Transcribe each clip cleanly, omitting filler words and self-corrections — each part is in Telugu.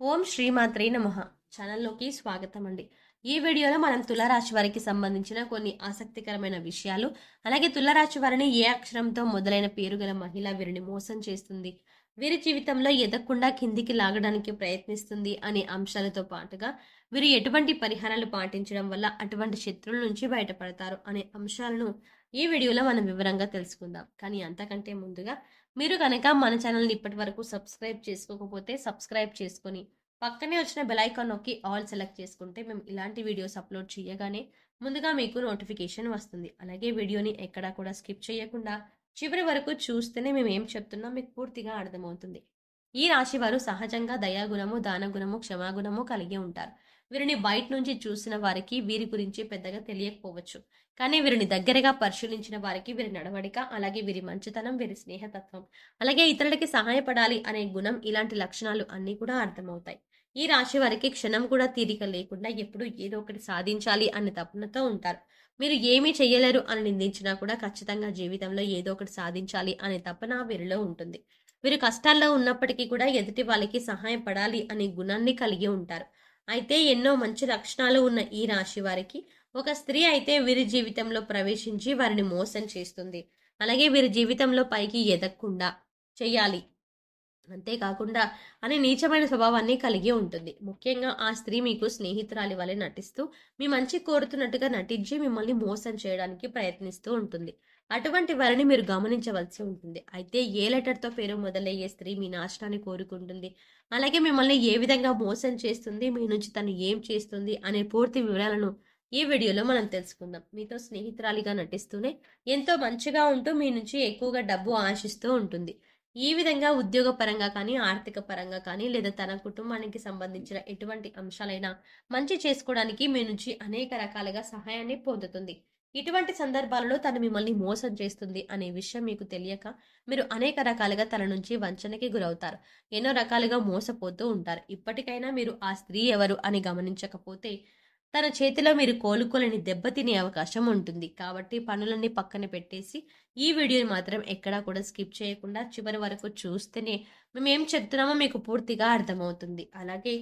ఓం శ్రీమాత్రే నమః. ఛానల్లోకి స్వాగతం అండి. ఈ వీడియోలో మనం తులారాశి వారికి సంబంధించిన కొన్ని ఆసక్తికరమైన విషయాలు, అలాగే తులారాశి వారిని ఏ అక్షరంతో మొదలైన పేరు గల మహిళ వీరిని మోసం చేస్తుంది, వీరి జీవితంలో ఎదగకుండా కిందికి లాగడానికి ప్రయత్నిస్తుంది అనే అంశాలతో పాటుగా వీరు ఎటువంటి పరిహారాలు పాటించడం వల్ల అటువంటి శత్రువుల నుంచి బయటపడతారు అనే అంశాలను ఈ వీడియోలో మనం వివరంగా తెలుసుకుందాం. కానీ అంతకంటే ముందుగా మీరు కనుక మన ఛానల్ని ఇప్పటి వరకు సబ్స్క్రైబ్ చేసుకోకపోతే సబ్స్క్రైబ్ చేసుకొని పక్కనే వచ్చిన బెల్ ఐకాన్ నొక్కి ఆల్ సెలెక్ట్ చేసుకుంటే మేము ఇలాంటి వీడియోస్ అప్లోడ్ చేయగానే ముందుగా మీకు నోటిఫికేషన్ వస్తుంది. అలాగే వీడియోని ఎక్కడా కూడా స్కిప్ చేయకుండా చివరి వరకు చూస్తేనే మేము ఏం చెప్తున్నాం మీకు పూర్తిగా అర్థమవుతుంది. ఈ రాశి వారు సహజంగా దయాగుణము, దానగుణము, క్షమాగుణము కలిగి ఉంటారు. వీరిని బయట నుంచి చూసిన వారికి వీరి గురించి పెద్దగా తెలియకపోవచ్చు. కానీ వీరిని దగ్గరగా పరిశీలించిన వారికి వీరి నడవడిక, అలాగే వీరి మంచితనం, వీరి స్నేహతత్వం, అలాగే ఇతరులకి సహాయపడాలి అనే గుణం, ఇలాంటి లక్షణాలు అన్నీ కూడా అర్థమవుతాయి. ఈ రాశి వారికి క్షణం కూడా తీరిక లేకుండా ఎప్పుడూ ఏదో ఒకటి సాధించాలి అనే తపనతో ఉంటారు. మీరు ఏమీ చెయ్యలేరు అని నిందించినా కూడా ఖచ్చితంగా జీవితంలో ఏదో ఒకటి సాధించాలి అనే తపన వీరిలో ఉంటుంది. వీరు కష్టాల్లో ఉన్నప్పటికీ కూడా ఎదుటి వాళ్ళకి సహాయపడాలి అనే గుణాన్ని కలిగి ఉంటారు. అయితే ఎన్నో మంచి లక్షణాలు ఉన్న ఈ రాశి వారికి ఒక స్త్రీ అయితే వీరి జీవితంలో ప్రవేశించి వారిని మోసం చేస్తుంది. అలాగే వీరి జీవితంలో పైకి ఎదగకుండా చెయ్యాలి, అంతేకాకుండా అనే నీచమైన స్వభావాన్ని కలిగి ఉంటుంది. ముఖ్యంగా ఆ స్త్రీ మీకు స్నేహితురాలి వలె నటిస్తూ మీ మంచి కోరుతున్నట్టుగా నటించి మిమ్మల్ని మోసం చేయడానికి ప్రయత్నిస్తూ ఉంటుంది. అటువంటి వారిని మీరు గమనించవలసి ఉంటుంది. అయితే ఏ లెటర్తో పేరు మొదలయ్యే స్త్రీ మీ నాశనాన్ని కోరుకుంటుంది, అలాగే మిమ్మల్ని ఏ విధంగా మోసం చేస్తుంది, మీ నుంచి తను ఏం చేస్తుంది అనే పూర్తి వివరాలను ఈ వీడియోలో మనం తెలుసుకుందాం. మీతో స్నేహితురాలిగా నటిస్తూనే ఎంతో మంచిగా ఉంటూ మీ నుంచి ఎక్కువగా డబ్బు ఆశిస్తూ ఉంటుంది. ఈ విధంగా ఉద్యోగ పరంగా కానీ, ఆర్థిక పరంగా కానీ, లేదా తన కుటుంబానికి సంబంధించిన ఎటువంటి అంశాలైనా మంచి చేసుకోవడానికి మీ నుంచి అనేక రకాలుగా సహాయాన్ని పొందుతుంది. ఇటువంటి సందర్భాలలో తను మిమ్మల్ని మోసం చేస్తుంది అనే విషయం మీకు తెలియక మీరు అనేక రకాలుగా తన నుంచి వంచనకి గురవుతారు. ఎన్నో రకాలుగా మోసపోతూ ఉంటారు. ఇప్పటికైనా మీరు ఆ స్త్రీ ఎవరు అని గమనించకపోతే తన చేతిలో మీరు కోలుకోలేని దెబ్బతినే అవకాశం ఉంటుంది. కాబట్టి పనులన్నీ పక్కన పెట్టేసి ఈ వీడియోని మాత్రం ఎక్కడా కూడా స్కిప్ చేయకుండా చివరి వరకు చూస్తేనే మేమేం చెప్తున్నామో మీకు పూర్తిగా అర్థమవుతుంది. అలాగే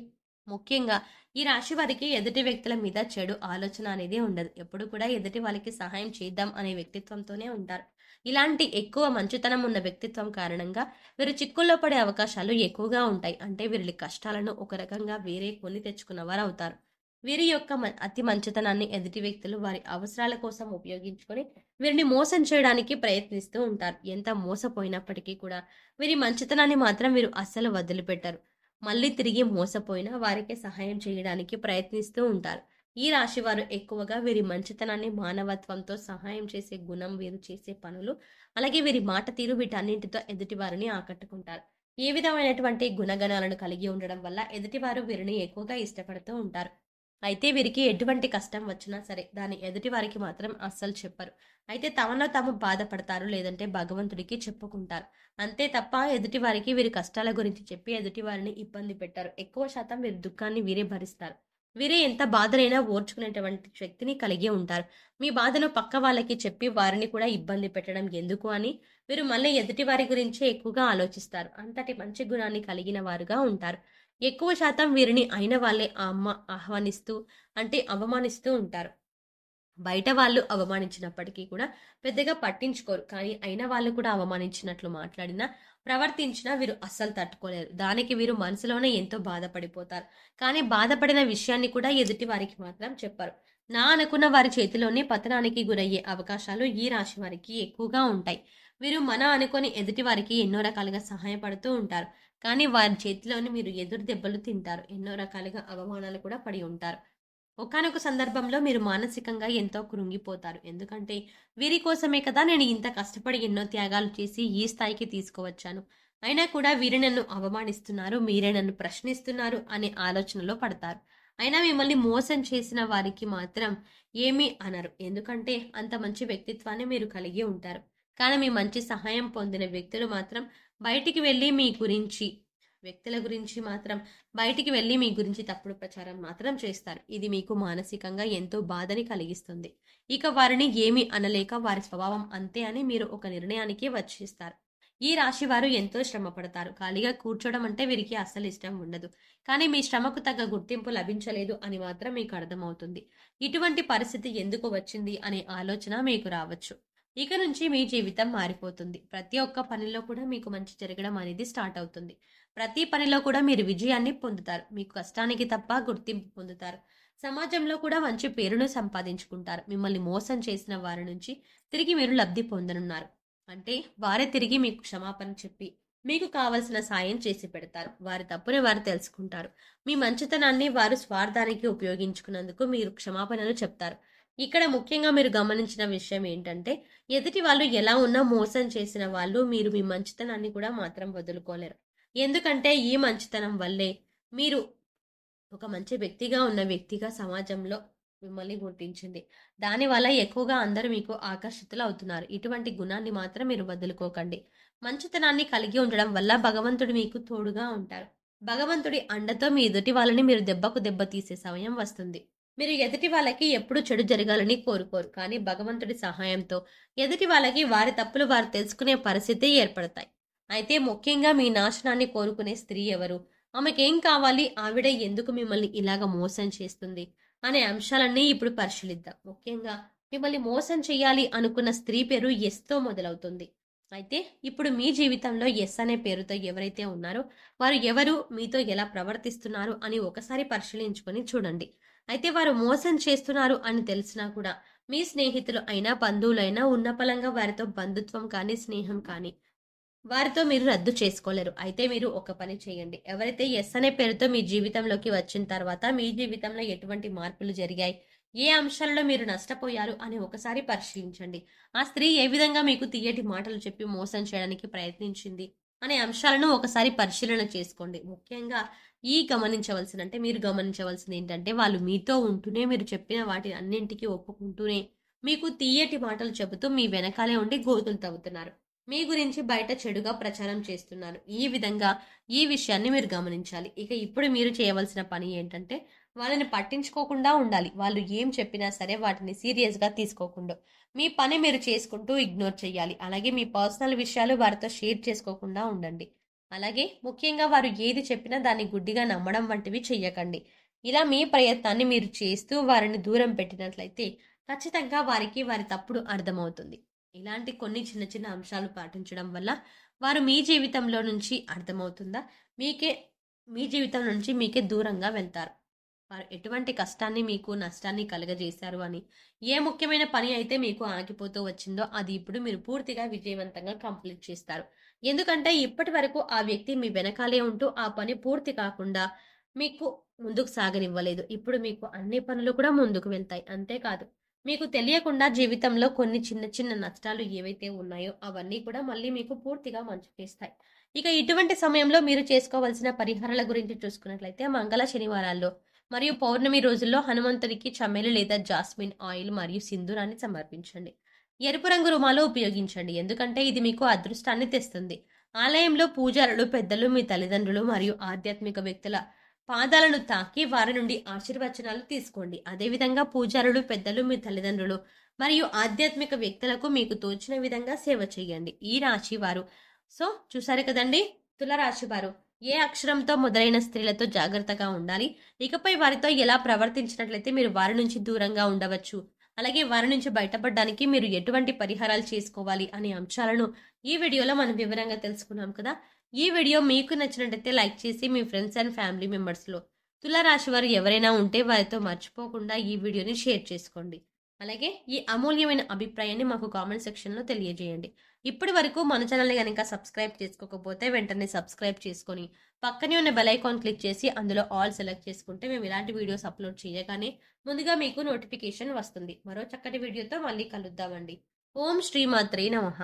ముఖ్యంగా ఈ రాశి వారికి ఎదుటి వ్యక్తుల మీద చెడు ఆలోచన అనేది ఉండదు. ఎప్పుడు కూడా ఎదుటి వాళ్ళకి సహాయం చేద్దాం అనే వ్యక్తిత్వంతోనే ఉంటారు. ఇలాంటి ఎక్కువ మంచితనం ఉన్న వ్యక్తిత్వం కారణంగా వీరు చిక్కుల్లో పడే అవకాశాలు ఎక్కువగా ఉంటాయి. అంటే వీరి కష్టాలను ఒక రకంగా వేరే కొని తెచ్చుకున్నవారు అవుతారు. వీరి యొక్క అతి మంచితనాన్ని ఎదుటి వ్యక్తులు వారి అవసరాల కోసం ఉపయోగించుకొని వీరిని మోసం చేయడానికి ప్రయత్నిస్తూ ఉంటారు. ఎంత మోసపోయినప్పటికీ కూడా వీరి మంచితనాన్ని మాత్రం వీరు అస్సలు వదిలిపెట్టరు. మళ్ళీ తిరిగి మోసపోయినా వారికి సహాయం చేయడానికి ప్రయత్నిస్తూ ఉంటారు. ఈ రాశి వారు ఎక్కువగా వీరి మంచితనాన్ని, మానవత్వంతో సహాయం చేసే గుణం, వీరు చేసే పనులు, అలాగే వీరి మాట తీరు, వీటన్నింటితో ఎదుటి వారిని ఆకట్టుకుంటారు. ఏ విధమైనటువంటి గుణగణాలను కలిగి ఉండడం వల్ల ఎదుటివారు వీరిని ఎక్కువగా ఇష్టపడుతూ ఉంటారు. అయితే వీరికి ఎటువంటి కష్టం వచ్చినా సరే దాన్ని ఎదుటి వారికి మాత్రం అస్సలు చెప్పరు. అయితే తమలో తాము బాధపడతారు, లేదంటే భగవంతుడికి చెప్పుకుంటారు. అంతే తప్ప ఎదుటి వారికి వీరి కష్టాల గురించి చెప్పి ఎదుటి వారిని ఇబ్బంది పెట్టారు. ఎక్కువ శాతం వీరి దుఃఖాన్ని వీరే భరిస్తారు. వీరే ఎంత బాధనైనా ఓర్చుకునేటువంటి శక్తిని కలిగి ఉంటారు. మీ బాధను పక్క వాళ్ళకి చెప్పి వారిని కూడా ఇబ్బంది పెట్టడం ఎందుకు అని వీరు మళ్ళీ ఎదుటి వారి గురించే ఎక్కువగా ఆలోచిస్తారు. అంతటి మంచి గుణాన్ని కలిగిన వారుగా ఉంటారు. ఎక్కువ శాతం వీరిని అయిన వాళ్ళే ఆహ్వానిస్తూ అంటే అవమానిస్తూ ఉంటారు. బయట వాళ్ళు అవమానించినప్పటికీ కూడా పెద్దగా పట్టించుకోరు. కానీ అయిన వాళ్ళు కూడా అవమానించినట్లు మాట్లాడినా, ప్రవర్తించినా వీరు అస్సలు తట్టుకోలేరు. దానికి వీరు మనసులోనే ఎంతో బాధపడిపోతారు. కానీ బాధపడిన విషయాన్ని కూడా ఎదుటి వారికి మాత్రం చెప్పరు. నా అనుకున్న వారి చేతిలోనే పతనానికి గురయ్యే అవకాశాలు ఈ రాశి వారికి ఎక్కువగా ఉంటాయి. వీరు మన అనుకొని ఎదుటి వారికి ఎన్నో రకాలుగా సహాయపడుతూ ఉంటారు. కానీ వారి చేతిలోని మీరు ఎదురు దెబ్బలు తింటారు. ఎన్నో రకాలుగా అవమానాలు కూడా పడి ఉంటారు. ఒకానొక సందర్భంలో మీరు మానసికంగా ఎంతో కృంగిపోతారు. ఎందుకంటే వీరి కోసమే కదా నేను ఇంత కష్టపడి ఎన్నో త్యాగాలు చేసి ఈ స్థాయికి తీసుకువచ్చాను. అయినా కూడా వీరు నన్ను అవమానిస్తున్నారు, మీరే నన్ను ప్రశ్నిస్తున్నారు అనే ఆలోచనలో పడతారు. అయినా మిమ్మల్ని మోసం చేసిన వారికి మాత్రం ఏమీ అనరు. ఎందుకంటే అంత మంచి వ్యక్తిత్వాన్ని మీరు కలిగి ఉంటారు. కానీ మీ మంచి సహాయం పొందిన వ్యక్తులు మాత్రం బయటికి వెళ్ళి మీ గురించి వ్యక్తుల గురించి మాత్రం బయటికి వెళ్ళి మీ గురించి తప్పుడు ప్రచారం మాత్రం చేస్తారు. ఇది మీకు మానసికంగా ఎంతో బాధని కలిగిస్తుంది. ఇక వారిని ఏమీ అనలేక వారి స్వభావం అంతే అని మీరు ఒక నిర్ణయానికి వచ్చేస్తారు. ఈ రాశి వారు ఎంతో శ్రమ పడతారు. ఖాళీగా కూర్చోవడం అంటే వీరికి అస్సలు ఇష్టం ఉండదు. కానీ మీ శ్రమకు తగ్గ గుర్తింపు లభించలేదు అని మాత్రం మీకు అర్థమవుతుంది. ఇటువంటి పరిస్థితి ఎందుకు వచ్చింది అనే ఆలోచన మీకు రావచ్చు. ఇక నుంచి మీ జీవితం మారిపోతుంది. ప్రతి ఒక్క పనిలో కూడా మీకు మంచి జరగడం అనేది స్టార్ట్ అవుతుంది. ప్రతి పనిలో కూడా మీరు విజయాన్ని పొందుతారు. మీకు కష్టానికి తప్ప గుర్తింపు పొందుతారు. సమాజంలో కూడా మంచి పేరును సంపాదించుకుంటారు. మిమ్మల్ని మోసం చేసిన వారి నుంచి తిరిగి మీరు లబ్ధి పొందనున్నారు. అంటే వారే తిరిగి మీకు క్షమాపణ చెప్పి మీకు కావలసిన సాయం చేసి పెడతారు. వారి తప్పుని వారు తెలుసుకుంటారు. మీ మంచితనాన్ని వారు స్వార్థానికి ఉపయోగించుకున్నందుకు మీరు క్షమాపణలు చెప్తారు. ఇక్కడ ముఖ్యంగా మీరు గమనించిన విషయం ఏంటంటే, ఎదుటి వాళ్ళు ఎలా ఉన్నా మోసం చేసిన వాళ్ళు మీరు మీ మంచితనాన్ని కూడా మాత్రం వదులుకోలేరు. ఎందుకంటే ఈ మంచితనం వల్లే మీరు ఒక మంచి వ్యక్తిగా ఉన్న వ్యక్తిగా సమాజంలో మిమ్మల్ని గుర్తించింది. దానివల్ల ఎక్కువగా అందరూ మీకు ఆకర్షితులు అవుతున్నారు. ఇటువంటి గుణాన్ని మాత్రం మీరు వదులుకోకండి. మంచితనాన్ని కలిగి ఉండడం వల్ల భగవంతుడు మీకు తోడుగా ఉంటారు. భగవంతుడి అండతో మీ ఎదుటి వాళ్ళని మీరు దెబ్బకు దెబ్బ తీసే సమయం వస్తుంది. మీరు ఎదుటి వాళ్ళకి ఎప్పుడు చెడు జరగాలని కోరుకోరు. కానీ భగవంతుడి సహాయంతో ఎదుటి వాళ్ళకి వారి తప్పులు వారు తెలుసుకునే పరిస్థితి ఏర్పడతాయి. అయితే ముఖ్యంగా మీ నాశనాన్ని కోరుకునే స్త్రీ ఎవరు? ఆమెకేం కావాలి? ఆవిడ ఎందుకు మిమ్మల్ని ఇలాగ మోసం చేస్తుంది? అనే అంశాలన్నీ ఇప్పుడు పరిశీలిద్దాం. ముఖ్యంగా మిమ్మల్ని మోసం చేయాలి అనుకున్న స్త్రీ పేరు ఎస్తో మొదలవుతుంది. అయితే ఇప్పుడు మీ జీవితంలో ఎస్ అనే పేరుతో ఎవరైతే ఉన్నారో వారు ఎవరు, మీతో ఎలా ప్రవర్తిస్తున్నారు అని ఒకసారి పరిశీలించుకొని చూడండి. అయితే వారు మోసం చేస్తున్నారు అని తెలిసినా కూడా మీ స్నేహితులు అయినా బంధువులైనా ఉన్న పలంగా వారితో బంధుత్వం కానీ స్నేహం కానీ వారితో మీరు రద్దు చేసుకోలేరు. అయితే మీరు ఒక పని చేయండి. ఎవరైతే ఎస్ అనే పేరుతో మీ జీవితంలోకి వచ్చిన తర్వాత మీ జీవితంలో ఎటువంటి మార్పులు జరిగాయి, ఏ అంశాలలో మీరు నష్టపోయారు అని ఒకసారి పరిశీలించండి. ఆ స్త్రీ ఏ విధంగా మీకు తీయటి మాటలు చెప్పి మోసం చేయడానికి ప్రయత్నించింది అనే అంశాలను ఒకసారి పరిశీలన చేసుకోండి. ముఖ్యంగా మీరు గమనించవలసింది ఏంటంటే, వాళ్ళు మీతో ఉంటూనే మీరు చెప్పిన వాటి అన్నింటికి ఒప్పుకుంటూనే మీకు తీయటి మాటలు చెబుతూ మీ వెనకాలే ఉండి గోతులు తవ్వుతున్నారు. మీ గురించి బయట చెడుగా ప్రచారం చేస్తున్నారు. ఈ విధంగా ఈ విషయాన్ని మీరు గమనించాలి. ఇక ఇప్పుడు మీరు చేయవలసిన పని ఏంటంటే, వాళ్ళని పట్టించుకోకుండా ఉండాలి. వాళ్ళు ఏం చెప్పినా సరే వాటిని సీరియస్గా తీసుకోకుండా మీ పని మీరు చేసుకుంటూ ఇగ్నోర్ చేయాలి. అలాగే మీ పర్సనల్ విషయాలు వారితో షేర్ చేసుకోకుండా ఉండండి. అలాగే ముఖ్యంగా వారు ఏది చెప్పినా దాన్ని గుడ్డిగా నమ్మడం వంటివి చెయ్యకండి. ఇలా మీ ప్రయత్నాన్ని మీరు చేస్తూ వారిని దూరం పెట్టినట్లయితే ఖచ్చితంగా వారికి వారి తప్పుడు అర్థమవుతుంది. ఇలాంటి కొన్ని చిన్న చిన్న అంశాలు పాటించడం వల్ల వారు మీ జీవితంలో నుంచి అర్థమవుతుందా మీకే మీ జీవితం నుంచి మీకే దూరంగా వెళ్తారు. వారు ఎటువంటి కష్టాన్ని మీకు నష్టాన్ని కలగజేశారు అని, ఏ ముఖ్యమైన పని అయితే మీకు ఆగిపోతూ వచ్చిందో అది ఇప్పుడు మీరు పూర్తిగా విజయవంతంగా కంప్లీట్ చేస్తారు. ఎందుకంటే ఇప్పటి వరకు ఆ వ్యక్తి మీ వెనకాలే ఉంటూ ఆ పని పూర్తి కాకుండా మీకు ముందుకు సాగనివ్వలేదు. ఇప్పుడు మీకు అన్ని పనులు కూడా ముందుకు వెళ్తాయి. అంతేకాదు, మీకు తెలియకుండా జీవితంలో కొన్ని చిన్న చిన్న నష్టాలు ఏవైతే ఉన్నాయో అవన్నీ కూడా మళ్ళీ మీకు పూర్తిగా మంచి చేస్తాయి. ఇక ఇటువంటి సమయంలో మీరు చేసుకోవాల్సిన పరిహారాల గురించి చూసుకున్నట్లయితే, మంగళ శనివారాల్లో మరియు పౌర్ణమి రోజుల్లో హనుమంతుడికి చమెలి లేదా జాస్మిన్ ఆయిల్ మరియు సింధూరాన్ని సమర్పించండి. ఎరుపు రంగు రుమాలు ఉపయోగించండి, ఎందుకంటే ఇది మీకు అదృష్టాన్ని తెస్తుంది. ఆలయంలో పూజారులు పెద్దలు మీ తల్లిదండ్రులు మరియు ఆధ్యాత్మిక వ్యక్తుల పాదాలను తాకి వారి నుండి ఆశీర్వచనాలు తీసుకోండి. అదేవిధంగా పూజారులు పెద్దలు మీ తల్లిదండ్రులు మరియు ఆధ్యాత్మిక వ్యక్తులకు మీకు తోచిన విధంగా సేవ చేయండి. ఈ రాశి వారు చూసారు కదండి, తులరాశి వారు ఏ అక్షరంతో మొదలైన స్త్రీలతో జాగ్రత్తగా ఉండాలి, ఇకపై వారితో ఎలా ప్రవర్తించినట్లయితే మీరు వారి నుంచి దూరంగా ఉండవచ్చు, అలాగే వారి నుంచి బయటపడడానికి మీరు ఎటువంటి పరిహారాలు చేసుకోవాలి అనే అంశాలను ఈ వీడియోలో మనం వివరంగా తెలుసుకున్నాం కదా. ఈ వీడియో మీకు నచ్చినట్లయితే లైక్ చేసి మీ ఫ్రెండ్స్ అండ్ ఫ్యామిలీ మెంబర్స్లో తులారాశి వారు ఎవరైనా ఉంటే వారితో మర్చిపోకుండా ఈ వీడియోని షేర్ చేసుకోండి. అలాగే ఈ అమూల్యమైన అభిప్రాయాన్ని మాకు కామెంట్ సెక్షన్లో తెలియజేయండి. ఇప్పటి వరకు మన ఛానల్ని కనుక సబ్స్క్రైబ్ చేసుకోకపోతే వెంటనే సబ్స్క్రైబ్ చేసుకొని పక్కనే ఉన్న బెల్ ఐకాన్ క్లిక్ చేసి అందులో ఆల్ సెలెక్ట్ చేసుకుంటే మేము ఇలాంటి వీడియోస్ అప్లోడ్ చేయగానే ముందుగా మీకు నోటిఫికేషన్ వస్తుంది. మరో చక్కటి వీడియోతో మళ్ళీ కలుద్దామండి. ఓం శ్రీమాత్రే నమః.